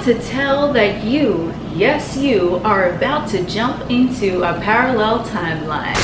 about to tell that you, yes you, are about to jump into a parallel timeline.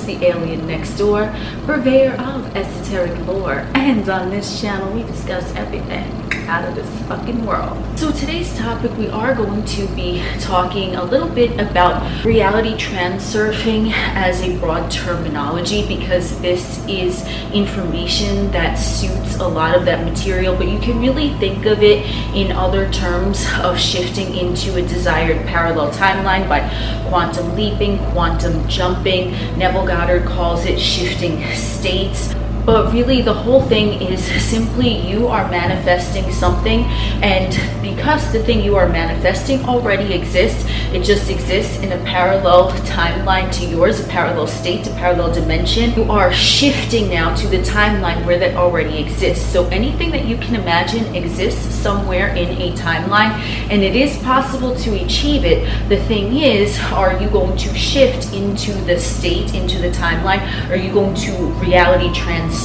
The alien next door, purveyor of esoteric lore, and on this channel we discuss everything out of this fucking world. So today's topic, we are going to be talking a little bit about reality transurfing as a broad terminology, because this is information that suits a lot of that material, but you can really think of it in other terms of shifting into a desired parallel timeline by quantum leaping, quantum jumping. Neville Goddard calls it shifting states. But really the whole thing is simply you are manifesting something, and because the thing you are manifesting already exists, it just exists in a parallel timeline to yours, a parallel state, a parallel dimension. You are shifting now to the timeline where that already exists. So anything that you can imagine exists somewhere in a timeline, and it is possible to achieve it. The thing is, are you going to shift into the state, into the timeline? Are you going to reality transurf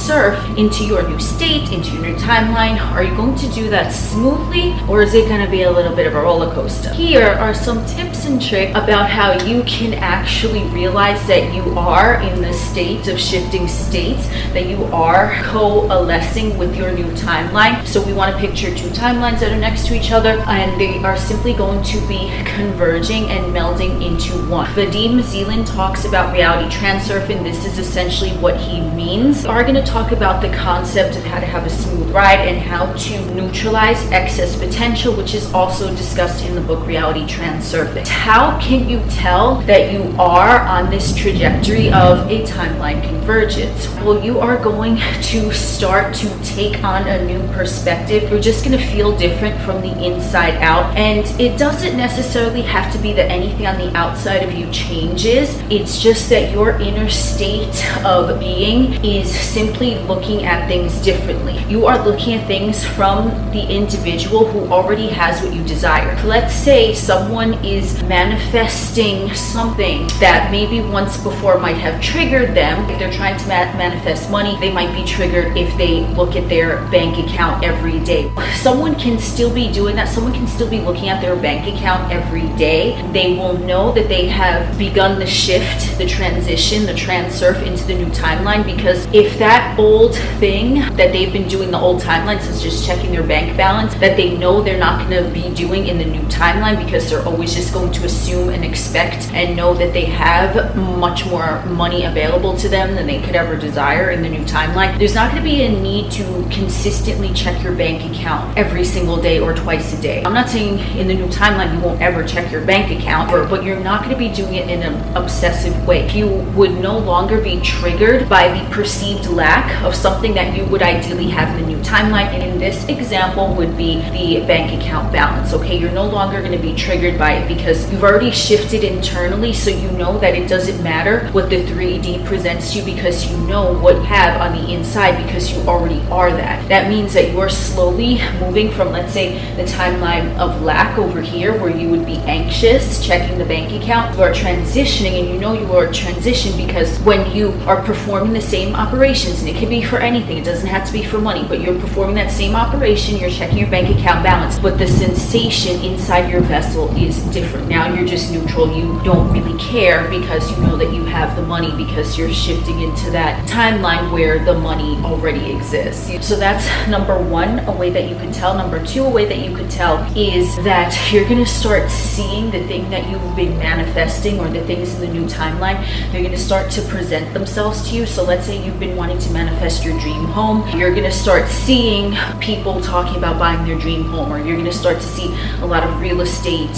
into your new state, into your new timeline? Are you going to do that smoothly, or is it going to be a little bit of a roller coaster? Here are some tips and tricks about how you can actually realize that you are in the state of shifting states, that you are coalescing with your new timeline. So we want to picture two timelines that are next to each other, and they are simply going to be converging and melding into one. Vadim Zeland talks about reality transurfing. This is essentially what he means. We are going to talk about the concept of how to have a smooth ride and how to neutralize excess potential, which is also discussed in the book Reality Transurfing. How can you tell that you are on this trajectory of a timeline convergence? Well, you are going to start to take on a new perspective. You're just going to feel different from the inside out, and it doesn't necessarily have to be that anything on the outside of you changes. It's just that your inner state of being is simply looking at things differently. You are looking at things from the individual who already has what you desire. Let's say someone is manifesting something that maybe once before might have triggered them. If they're trying to manifest money, they might be triggered if they look at their bank account every day. Someone can still be doing that. Someone can still be looking at their bank account every day. They will know that they have begun the shift, the transition, the transurf into the new timeline, because if that old thing that they've been doing the old timeline, since just checking their bank balance, that they know they're not going to be doing in the new timeline, because they're always just going to assume and expect and know that they have much more money available to them than they could ever desire in the new timeline. There's not going to be a need to consistently check your bank account every single day or twice a day. I'm not saying in the new timeline you won't ever check your bank account, but you're not going to be doing it in an obsessive way. You would no longer be triggered by the perceived lack of something that you would ideally have in the new timeline, and in this example would be the bank account balance. Okay, you're no longer going to be triggered by it because you've already shifted internally, so you know that it doesn't matter what the 3D presents to you, because you know what you have on the inside, because you already are that. That means that you're slowly moving from, let's say, the timeline of lack over here, where you would be anxious checking the bank account. You are transitioning, and you know you are transitioning because when you are performing the same operations, and it can be for anything, it doesn't have to be for money, but you're performing that same operation, you're checking your bank account balance, but the sensation inside your vessel is different. Now you're just neutral. You don't really care because you know that you have the money, because you're shifting into that timeline where the money already exists. So that's number one, a way that you could tell. Number two, a way that you could tell is that you're going to start seeing the thing that you've been manifesting, or the things in the new timeline, they're going to start to present themselves to you. So let's say you've been wanting to manifest your dream home. You're going to start seeing people talking about buying their dream home, or you're going to start to see a lot of real estate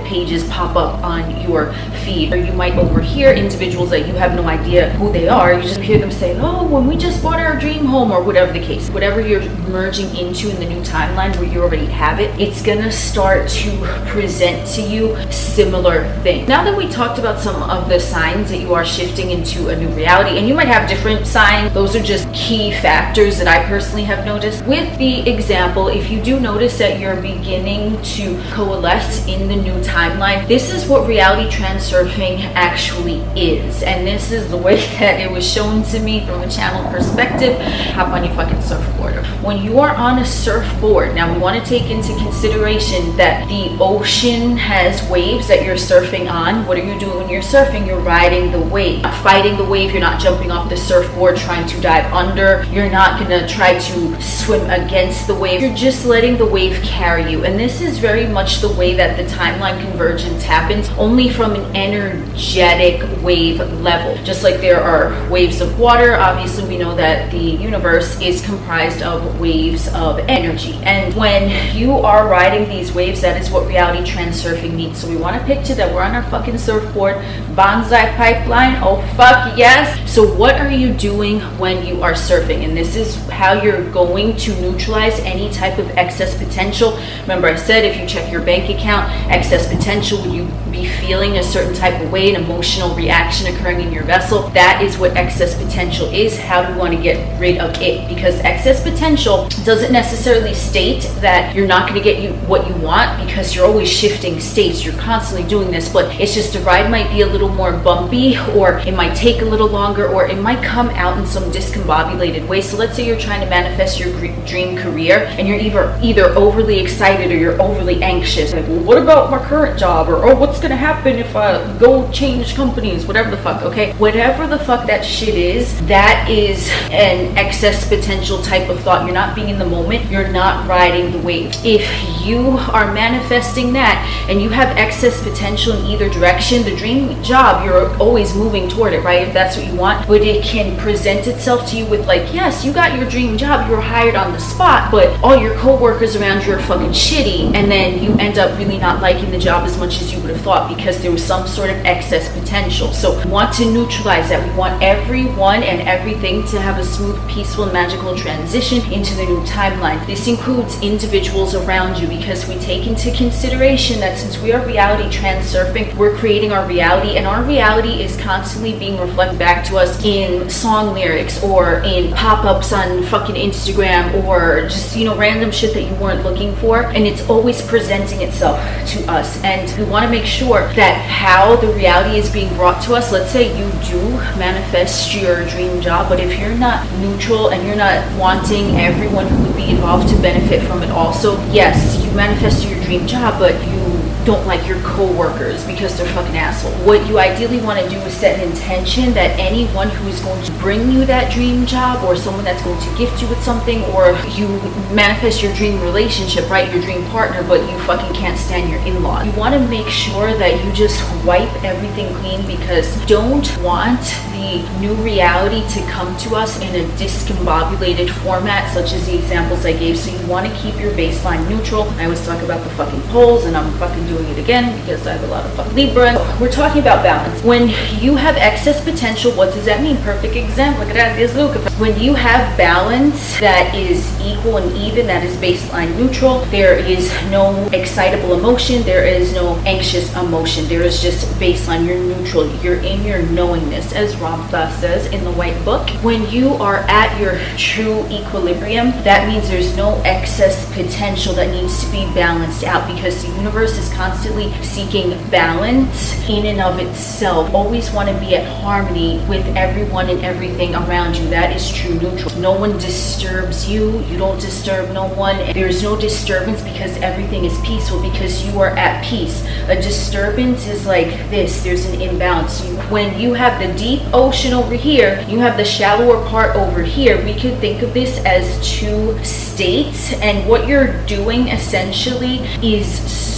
pages pop up on your feed, or you might overhear individuals that you have no idea who they are. You just hear them say, oh, when we just bought our dream home, or whatever the case. Whatever you're merging into in the new timeline where you already have it, it's going to start to present to you similar things. Now that we talked about some of the signs that you are shifting into a new reality, and you might have different signs, those those are just key factors that I personally have noticed. With the example, if you do notice that you're beginning to coalesce in the new timeline, this is what reality transurfing actually is. And this is the way that it was shown to me from a channel perspective. Hop on your fucking surfboard. When you are on a surfboard, now we want to take into consideration that the ocean has waves that you're surfing on. What are you doing when you're surfing? You're riding the wave, not fighting the wave. You're not jumping off the surfboard trying to dive under. You're not gonna try to swim against the wave. You're just letting the wave carry you. And this is very much the way that the timeline convergence happens, only from an energetic wave level. Just like there are waves of water, obviously we know that the universe is comprised of waves of energy. And when you are riding these waves, that is what reality transurfing means. So we want to picture that we're on our fucking surfboard, bonsai pipeline, oh fuck yes. So what are you doing when you are surfing? And this is how you're going to neutralize any type of excess potential. Remember I said if you check your bank account, excess potential, would you be feeling a certain type of way, an emotional reaction occurring in your vessel? That is what excess potential is. How do we want to get rid of it? Because excess potential doesn't necessarily state that you're not going to get what you want, because you're always shifting states. You're constantly doing this, but it's just the ride might be a little more bumpy, or it might take a little longer, or it might come out in some discombobulated way. So let's say you're trying to manifest your dream career and you're either overly excited or you're overly anxious. Like, well, what about my current job? Or, oh, what's going to happen if I go change companies? Whatever the fuck, okay? Whatever the fuck that shit is, that is an excess potential type of thought. You're not being in the moment. You're not riding the wave. If you are manifesting that and you have excess potential in either direction, the dream job, you're always moving toward it, right? If that's what you want, but it can present itself to you with like, yes, you got your dream job, you were hired on the spot, but all your co-workers around you are fucking shitty, and then you end up really not liking the job as much as you would have thought because there was some sort of excess potential. So we want to neutralize that. We want everyone and everything to have a smooth, peaceful, and magical transition into the new timeline. This includes individuals around you, because we take into consideration that since we are reality transurfing, we're creating our reality, and our reality is constantly being reflected back to us in song lyrics or in pop-ups on fucking Instagram, or just, you know, random shit that you weren't looking for, and it's always presenting itself to us. And we want to make sure that how the reality is being brought to us, let's say you do manifest your dream job, but if you're not neutral and you're not wanting everyone who would be involved to benefit from it also, yes, you manifest your dream job, but you don't like your co-workers because they're fucking assholes. What you ideally want to do is set an intention that anyone who is going to bring you that dream job, or someone that's going to gift you with something, or you manifest your dream relationship, right, your dream partner, but you fucking can't stand your in-laws. You want to make sure that you just wipe everything clean, because you don't want the new reality to come to us in a discombobulated format, such as the examples I gave. So you want to keep your baseline neutral. I always talk about the fucking poles, and I'm fucking doing it again because I have a lot of fucking Libra. We're talking about balance. When you have excess potential, what does that mean? Perfect example. Look at that. There's Luca. When you have balance that is equal and even, that is baseline neutral, there is no excitable emotion, there is no anxious emotion, there is just baseline. You're neutral. You're in your knowingness, as Ramtha says in the White Book. When you are at your true equilibrium, that means there's no excess potential that needs to be balanced out, because the universe is constantly seeking balance in and of itself. Always want to be at harmony with everyone and everything around you. That is true neutral. No one disturbs you. You don't disturb no one. There's no disturbance because everything is peaceful, because you are at peace. A disturbance is like this. There's an imbalance. When you have the deep ocean over here, you have the shallower part over here. We could think of this as two states, and what you're doing essentially is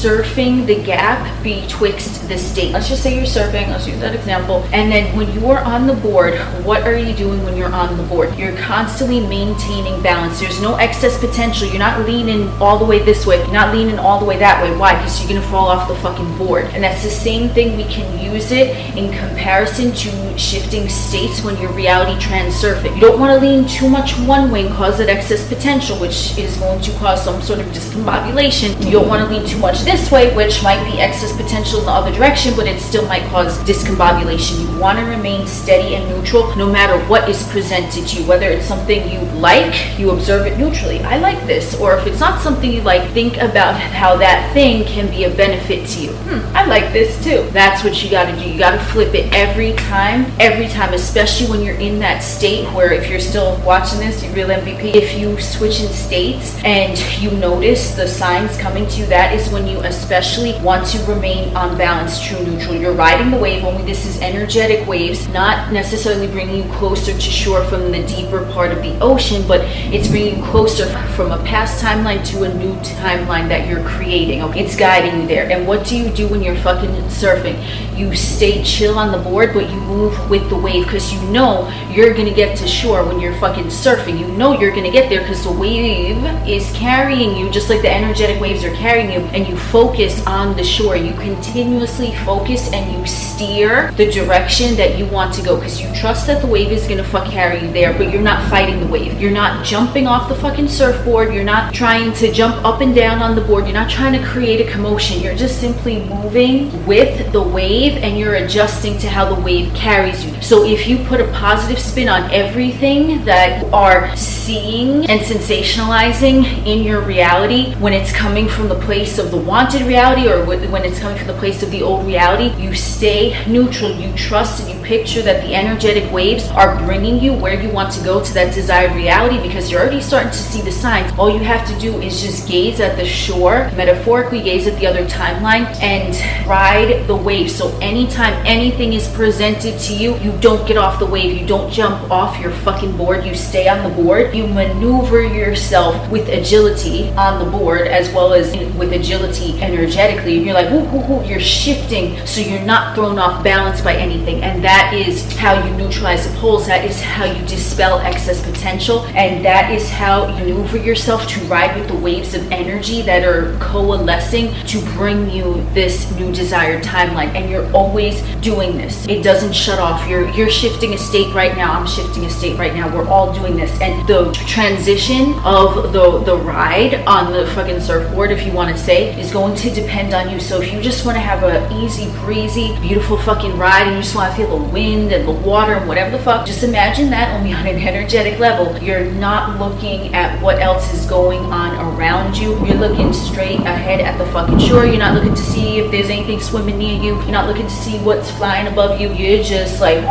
surfing the gap betwixt the state. Let's just say you're surfing, let's use that example, and then when you are on the board, what are you doing when you're on the board? You're constantly maintaining balance. There's no excess potential. You're not leaning all the way this way, you're not leaning all the way that way. Why? Because you're gonna fall off the fucking board. And that's the same thing. We can use it in comparison to shifting states when you're reality transurfing. You don't want to lean too much one way and cause that excess potential, which is going to cause some sort of discombobulation. You don't want to lean too much this way, which might be excess potential in the other direction, but it still might cause discombobulation. You want to remain steady and neutral no matter what is presented to you. Whether it's something you like, you observe it neutrally. I like this. Or if it's not something you like, think about how that thing can be a benefit to you. I like this too. That's what you got to do. You got to flip it every time, especially when you're in that state where, if you're still watching this, you real MVP, if you switch in states and you notice the signs coming to you, that is when you especially want to remain on balance, true neutral. You're riding the wave, only this is energetic waves, not necessarily bringing you closer to shore from the deeper part of the ocean, but it's bringing you closer from a past timeline to a new timeline that you're creating. Okay? It's guiding you there. And what do you do when you're fucking surfing? You stay chill on the board, but you move with the wave, because you know you're gonna get to shore when you're fucking surfing. You know you're gonna get there because the wave is carrying you, just like the energetic waves are carrying you, and you focus on the shore. You continuously focus and you steer the direction that you want to go, because you trust that the wave is gonna fuck carry you there, but you're not fighting the wave. You're not jumping off the fucking surfboard. You're not trying to jump up and down on the board. You're not trying to create a commotion. You're just simply moving with the wave, and you're adjusting to how the wave carries you. So if you put a positive spin on everything that you are seeing and sensationalizing in your reality, when it's coming from the place of the wanted reality, or when it's coming from the place of the old reality, you stay neutral. You trust and you picture that the energetic waves are bringing you where you want to go, to that desired reality, because you're already starting to see the signs. All you have to do is just gaze at the shore, metaphorically gaze at the other timeline, and ride the wave. So anytime anything is presented to you, you don't get off the wave. You don't jump off your fucking board. You stay on the board. You maneuver yourself with agility on the board, as well as with agility energetically. And you're like, whoo, whoo, whoo. You're shifting so you're not thrown off balance by anything. And that is how you neutralize the poles. That is how you dispel excess potential. And that is how you maneuver yourself to ride with the waves of energy that are coalescing to bring you this new desired timeline. And you're always doing this. It doesn't shut off. You're shifting a state right now. I'm shifting a state right now. We're all doing this. And the transition of the ride on the fucking surfboard, if you want to say, is going to depend on you. So if you just want to have an easy breezy, beautiful fucking ride, and you just want to feel the wind and the water and whatever the fuck, just imagine that, only on an energetic level. You're not looking at what else is going on around you. You're looking straight ahead at the fucking shore. You're not looking to see if there's anything swimming near you. You're not looking to see what's flying above you. You're just like,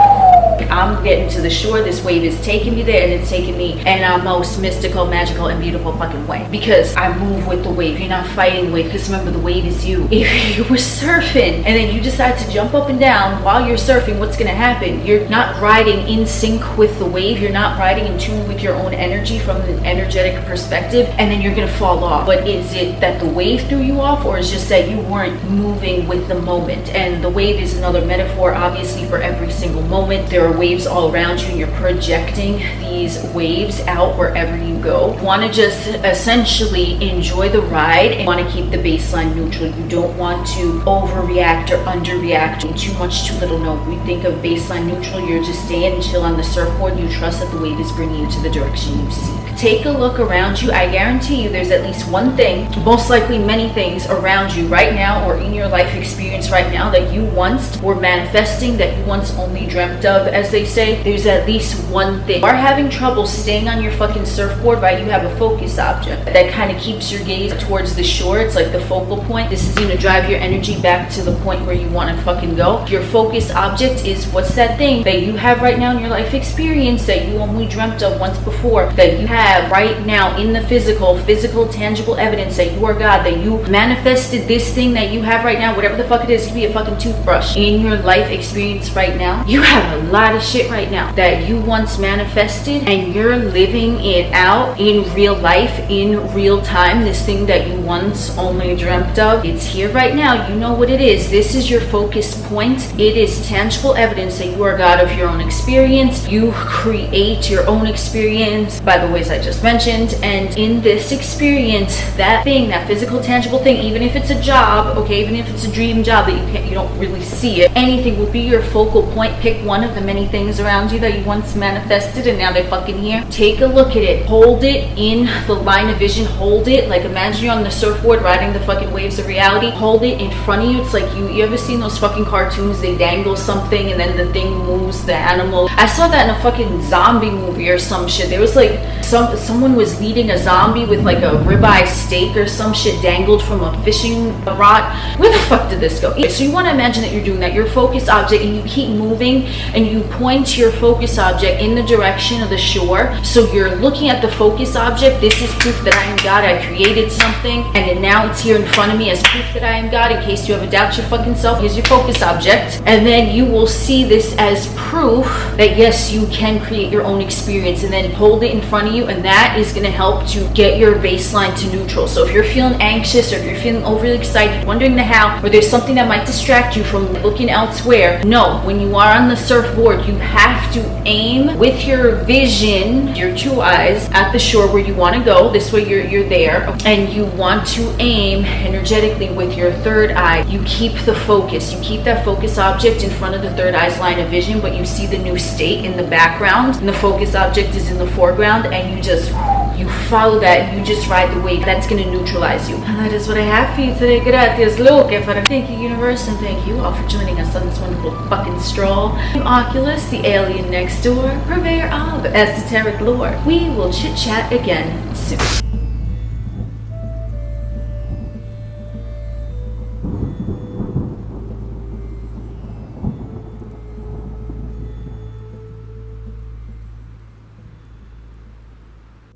I'm getting to the shore. This wave is taking me there, and it's taking me in a most mystical, magical, and beautiful fucking way, because I move with the wave. You're not fighting the wave, because remember, the wave is you. If you were surfing and then you decide to jump up and down while you're surfing, what's going to happen? You're not riding in sync with the wave. You're not riding in tune with your own energy from an energetic perspective, and then you're going to fall off. But is it that the wave threw you off, or is just that you weren't moving with the moment? And the wave is another metaphor, obviously, for every single moment. There are waves all around you, and you're projecting these waves out wherever you go. You want to just essentially enjoy the ride, and want to keep the baseline neutral. You don't want to overreact or underreact. Too much, too little. No, we think of baseline neutral. You're just staying and chill on the surfboard. You trust that the wave is bringing you to the direction you seek. Take a look around you. I guarantee you there's at least one thing, most likely many things around you right now, or in your life experience right now, that you once were manifesting, that you once only dreamt of, as they say. There's at least one thing. You are having trouble staying on your fucking surfboard, right? You have a focus object that kind of keeps your gaze towards the shore. It's like the focal point. This is going to drive your energy back to the point where you want to fucking go. Your focus object is, what's that thing that you have right now in your life experience that you only dreamt of once before, that you have right now in the physical, tangible evidence that you are God, that you manifested this thing that you have right now, whatever the fuck it is. It could be a fucking toothbrush. In your life experience right now, you have a lot of shit right now that you once manifested, and you're living it out in real life, in real time. This thing that you once only dreamt of, it's here right now. You know what it is. This is your focus point. It is tangible evidence that you are God of your own experience. You create your own experience. By the way, as I just mentioned. And in this experience, that thing, that physical tangible thing, even if it's a job, okay, even if it's a dream job that you don't really see it, anything will be your focal point. Pick one of the many things around you that you once manifested and now they're fucking here. Take a look at it, hold it in the line of vision, hold it like imagine you're on the surfboard riding the fucking waves of reality. Hold it in front of you. It's like you ever seen those fucking cartoons, they dangle something and then the thing moves, the animal. I saw that in a fucking zombie movie or some shit. There was like someone was leading a zombie with like a ribeye steak or some shit dangled from a fishing rod. Where the fuck did this go? So you want to imagine that you're doing that, your focus object, and you keep moving and you point your focus object in the direction of the shore. So you're looking at the focus object. This is proof that I am God. I created something and then now it's here in front of me as proof that I am God. In case you ever doubt your fucking self, here's your focus object. And then you will see this as proof that yes, you can create your own experience, and then hold it in front of you, and that is going to help to get your baseline to neutral. So if you're feeling anxious or if you're feeling overly excited, wondering the how, or there's something that might distract you from looking elsewhere, no, when you are on the surfboard, you have to aim with your vision, your two eyes, at the shore where you want to go. This way you're there, and you want to aim energetically with your third eye. You keep the focus, you keep that focus object in front of the third eye's line of vision, but you see the new state in the background and the focus object is in the foreground, and you follow that and you just ride the wave. That's going to neutralize you. And that is what I have for you today. Gracias, Luke. Thank you, universe, and thank you all for joining us on this wonderful fucking stroll. I'm Oculus, the alien next door, purveyor of esoteric lore. We will chit chat again soon.